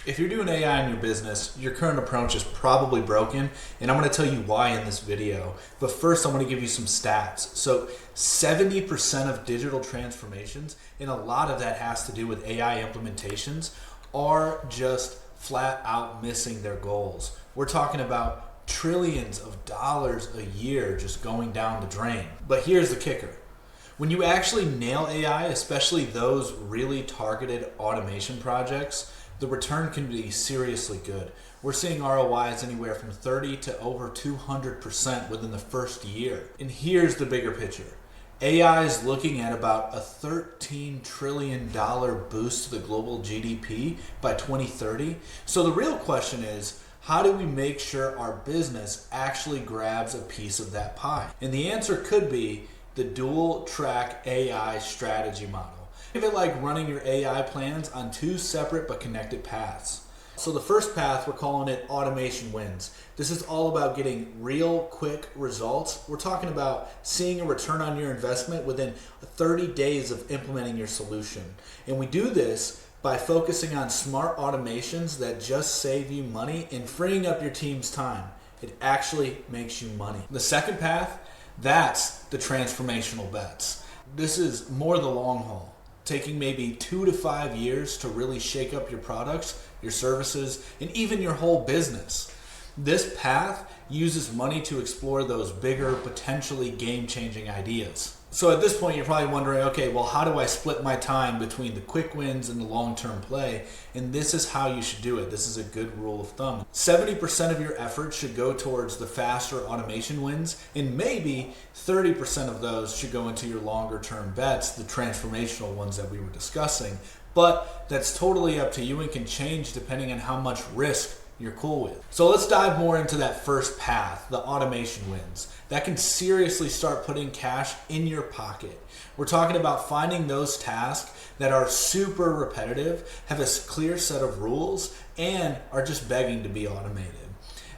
If you're doing AI in your business, your current approach is probably broken, and I'm going to tell you why in this video. But first, I want to give you some stats. So 70% of digital transformations, and a lot of that has to do with AI implementations, are just flat out missing their goals. We're talking about trillions of dollars a year just going down the drain. But here's the kicker. When you actually nail AI, especially those really targeted automation projects, the return can be seriously good. We're seeing ROIs anywhere from 30 to over 200% within the first year. And here's the bigger picture. AI is looking at about a $13 trillion boost to the global GDP by 2030. So the real question is, how do we make sure our business actually grabs a piece of that pie? And the answer could be the dual track AI strategy model. Think of it like running your AI plans on two separate but connected paths. So the first path, we're calling it automation wins. This is all about getting real quick results. We're talking about seeing a return on your investment within 30 days of implementing your solution. And we do this by focusing on smart automations that just save you money and freeing up your team's time. It actually makes you money. The second path, that's the transformational bets. This is more the long haul, taking maybe 2 to 5 years to really shake up your products, your services, and even your whole business. This path uses money to explore those bigger, potentially game-changing ideas. So at this point, you're probably wondering, okay, well, how do I split my time between the quick wins and the long-term play? And this is how you should do it. This is a good rule of thumb. 70% of your effort should go towards the faster automation wins, and maybe 30% of those should go into your longer-term bets, the transformational ones that we were discussing. But that's totally up to you and can change depending on how much risk you're cool with. So let's dive more into that first path, the automation wins. That can seriously start putting cash in your pocket. We're talking about finding those tasks that are super repetitive, have a clear set of rules, and are just begging to be automated.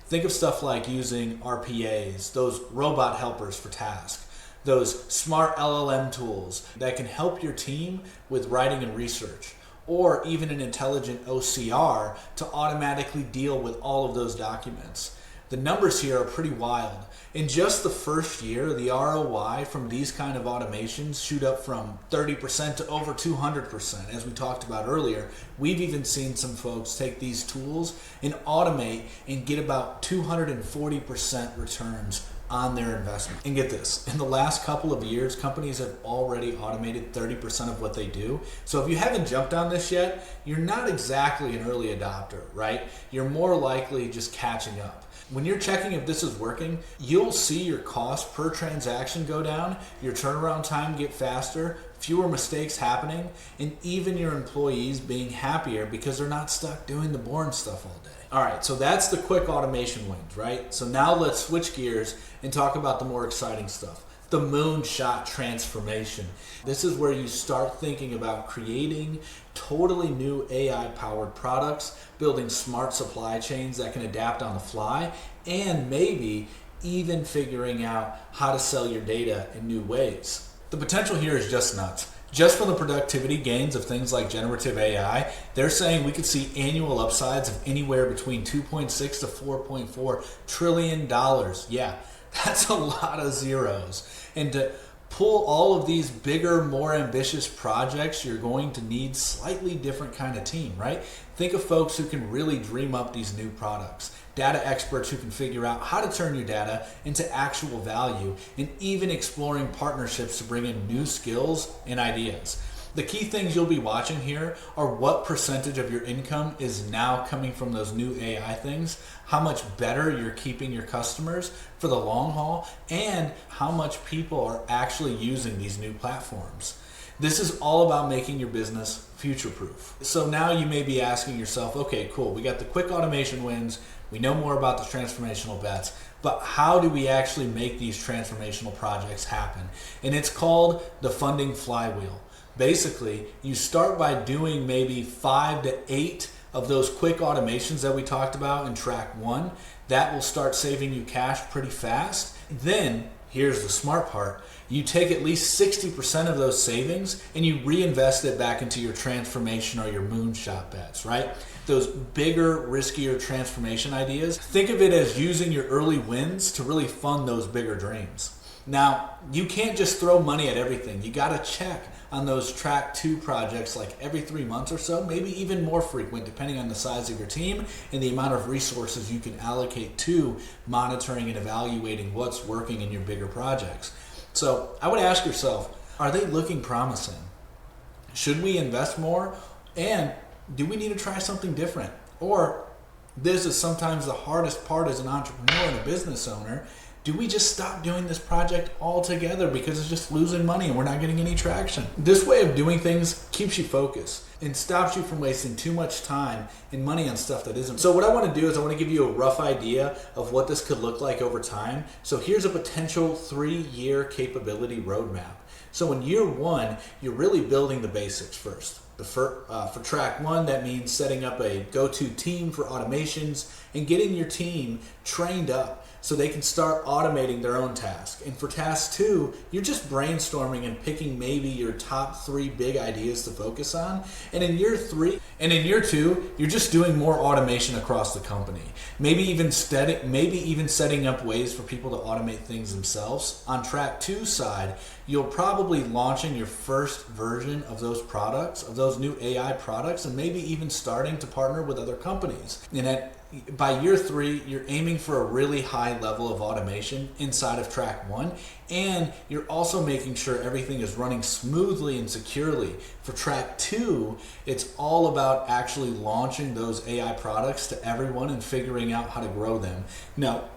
Think of stuff like using RPAs, those robot helpers for tasks, those smart LLM tools that can help your team with writing and research, or even an intelligent OCR to automatically deal with all of those documents. The numbers here are pretty wild. In just the first year, the ROI from these kind of automations shoot up from 30% to over 200%. As we talked about earlier, we've even seen some folks take these tools and automate and get about 240% returns on their investment. And get this, in the last couple of years, companies have already automated 30% of what they do. So if you haven't jumped on this yet, you're not exactly an early adopter, right? You're more likely just catching up. When you're checking if this is working, you'll see your cost per transaction go down, your turnaround time get faster, fewer mistakes happening, and even your employees being happier because they're not stuck doing the boring stuff all day. All right, so that's the quick automation wins, right? So now let's switch gears and talk about the more exciting stuff. The Moonshot Transformation. This is where you start thinking about creating totally new AI-powered products, building smart supply chains that can adapt on the fly, and maybe even figuring out how to sell your data in new ways. The potential here is just nuts. Just from the productivity gains of things like generative AI, they're saying we could see annual upsides of anywhere between 2.6 to 4.4 trillion dollars. Yeah, that's a lot of zeros. And to pull all of these bigger, more ambitious projects, you're going to need slightly different kind of team, right? Think of folks who can really dream up these new products, data experts who can figure out how to turn your data into actual value, and even exploring partnerships to bring in new skills and ideas. The key things you'll be watching here are what percentage of your income is now coming from those new AI things, how much better you're keeping your customers for the long haul, and how much people are actually using these new platforms. This is all about making your business future-proof. So now you may be asking yourself, okay, cool, we got the quick automation wins, we know more about the transformational bets, but how do we actually make these transformational projects happen? And it's called the funding flywheel. Basically, you start by doing maybe 5 to 8 of those quick automations that we talked about in track 1. That will start saving you cash pretty fast. Then, here's the smart part, you take at least 60% of those savings and you reinvest it back into your transformation or your moonshot bets, right? those bigger, riskier transformation ideas, think of it as using your early wins to really fund those bigger dreams. Now, you can't just throw money at everything. You got to check on those track 2 projects like every 3 months or so, maybe even more frequent depending on the size of your team and the amount of resources you can allocate to monitoring and evaluating what's working in your bigger projects. So I would ask yourself, are they looking promising? Should we invest more? And do we need to try something different? Or, this is sometimes the hardest part as an entrepreneur and a business owner, do we just stop doing this project altogether because it's just losing money and we're not getting any traction? This way of doing things keeps you focused and stops you from wasting too much time and money on stuff that isn't. So what I want to do is I want to give you a rough idea of what this could look like over time. So here's a potential 3-year capability roadmap. So in year 1, you're really building the basics first. For track 1, that means setting up a go-to team for automations and getting your team trained up so they can start automating their own task. And for task 2, you're just brainstorming and picking maybe your top 3 big ideas to focus on. And in year 2, you're just doing more automation across the company. Maybe even setting up ways for people to automate things themselves. On track 2 side, you'll probably launching your first version of those products, of those new AI products, and maybe even starting to partner with other companies. And by year 3, you're aiming for a really high level of automation inside of track 1, and you're also making sure everything is running smoothly and securely. For track 2, it's all about actually launching those AI products to everyone and figuring out how to grow them. Now,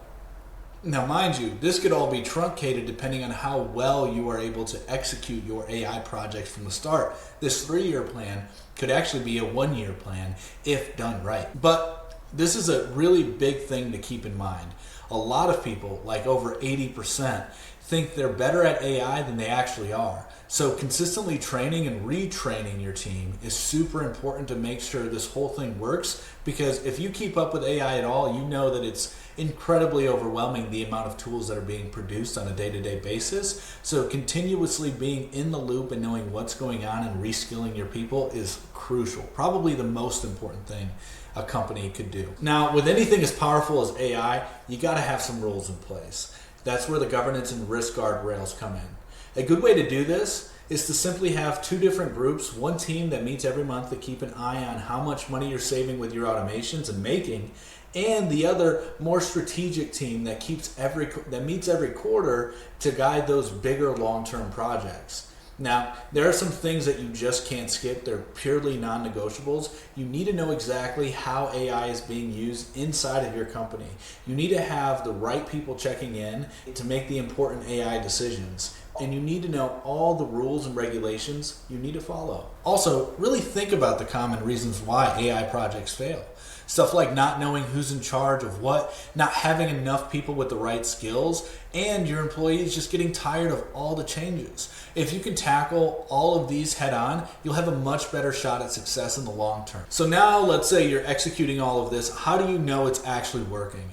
mind you, this could all be truncated depending on how well you are able to execute your AI projects from the start. This 3-year plan could actually be a 1-year plan if done right. But this is a really big thing to keep in mind. A lot of people, like over 80%, think they're better at AI than they actually are. So consistently training and retraining your team is super important to make sure this whole thing works, because if you keep up with AI at all, you know that it's incredibly overwhelming the amount of tools that are being produced on a day-to-day basis. So continuously being in the loop and knowing what's going on and reskilling your people is crucial. Probably the most important thing a company could do. Now, with anything as powerful as AI, you got to have some rules in place. That's where the governance and risk guardrails come in. A good way to do this is to simply have 2 different groups, one team that meets every month to keep an eye on how much money you're saving with your automations and making, and the other more strategic team that meets every quarter to guide those bigger long-term projects. Now, there are some things that you just can't skip. They're purely non-negotiables. You need to know exactly how AI is being used inside of your company. You need to have the right people checking in to make the important AI decisions. And you need to know all the rules and regulations you need to follow. Also, really think about the common reasons why AI projects fail. Stuff like not knowing who's in charge of what, not having enough people with the right skills, and your employees just getting tired of all the changes. If you can tackle all of these head on, you'll have a much better shot at success in the long term. So now let's say you're executing all of this. How do you know it's actually working?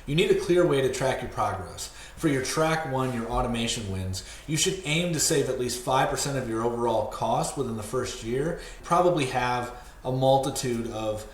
You need a clear way to track your progress. For your track 1, your automation wins, you should aim to save at least 5% of your overall cost within the first year. Probably have a multitude of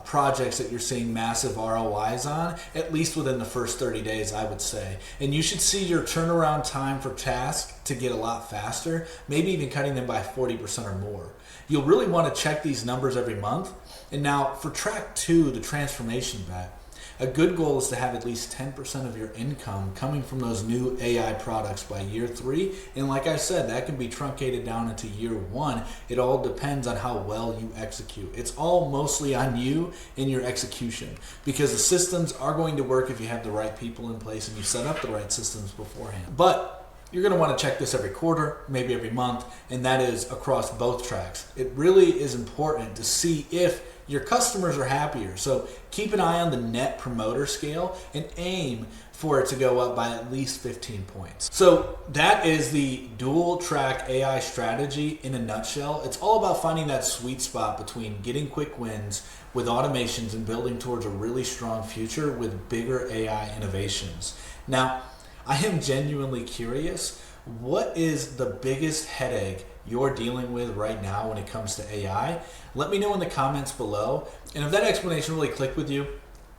projects that you're seeing massive ROIs on, at least within the first 30 days, I would say. And you should see your turnaround time for tasks to get a lot faster, maybe even cutting them by 40% or more. You'll really want to check these numbers every month. And now for track 2, the transformation bet, a good goal is to have at least 10% of your income coming from those new AI products by year 3. And like I said, that can be truncated down into year 1. It all depends on how well you execute. It's all mostly on you and your execution, because the systems are going to work if you have the right people in place and you set up the right systems beforehand. But you're going to want to check this every quarter, maybe every month, and that is across both tracks. It really is important to see if your customers are happier. So keep an eye on the net promoter scale and aim for it to go up by at least 15 points. So that is the dual track AI strategy in a nutshell. It's all about finding that sweet spot between getting quick wins with automations and building towards a really strong future with bigger AI innovations. Now, I am genuinely curious, what is the biggest headache you're dealing with right now when it comes to AI, let me know in the comments below. And if that explanation really clicked with you,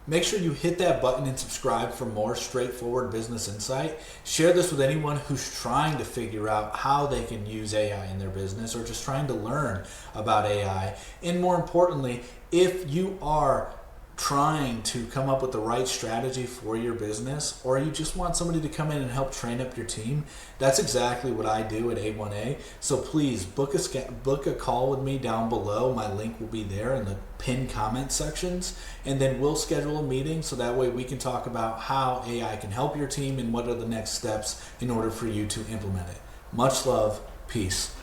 make sure you hit that button and subscribe for more straightforward business insight. Share this with anyone who's trying to figure out how they can use AI in their business or just trying to learn about AI. And more importantly, if you are trying to come up with the right strategy for your business, or you just want somebody to come in and help train up your team, that's exactly what I do at A1A. So please book a call with me down below. My link will be there in the pinned comment sections, and then we'll schedule a meeting so that way we can talk about how AI can help your team and what are the next steps in order for you to implement it. Much love. Peace.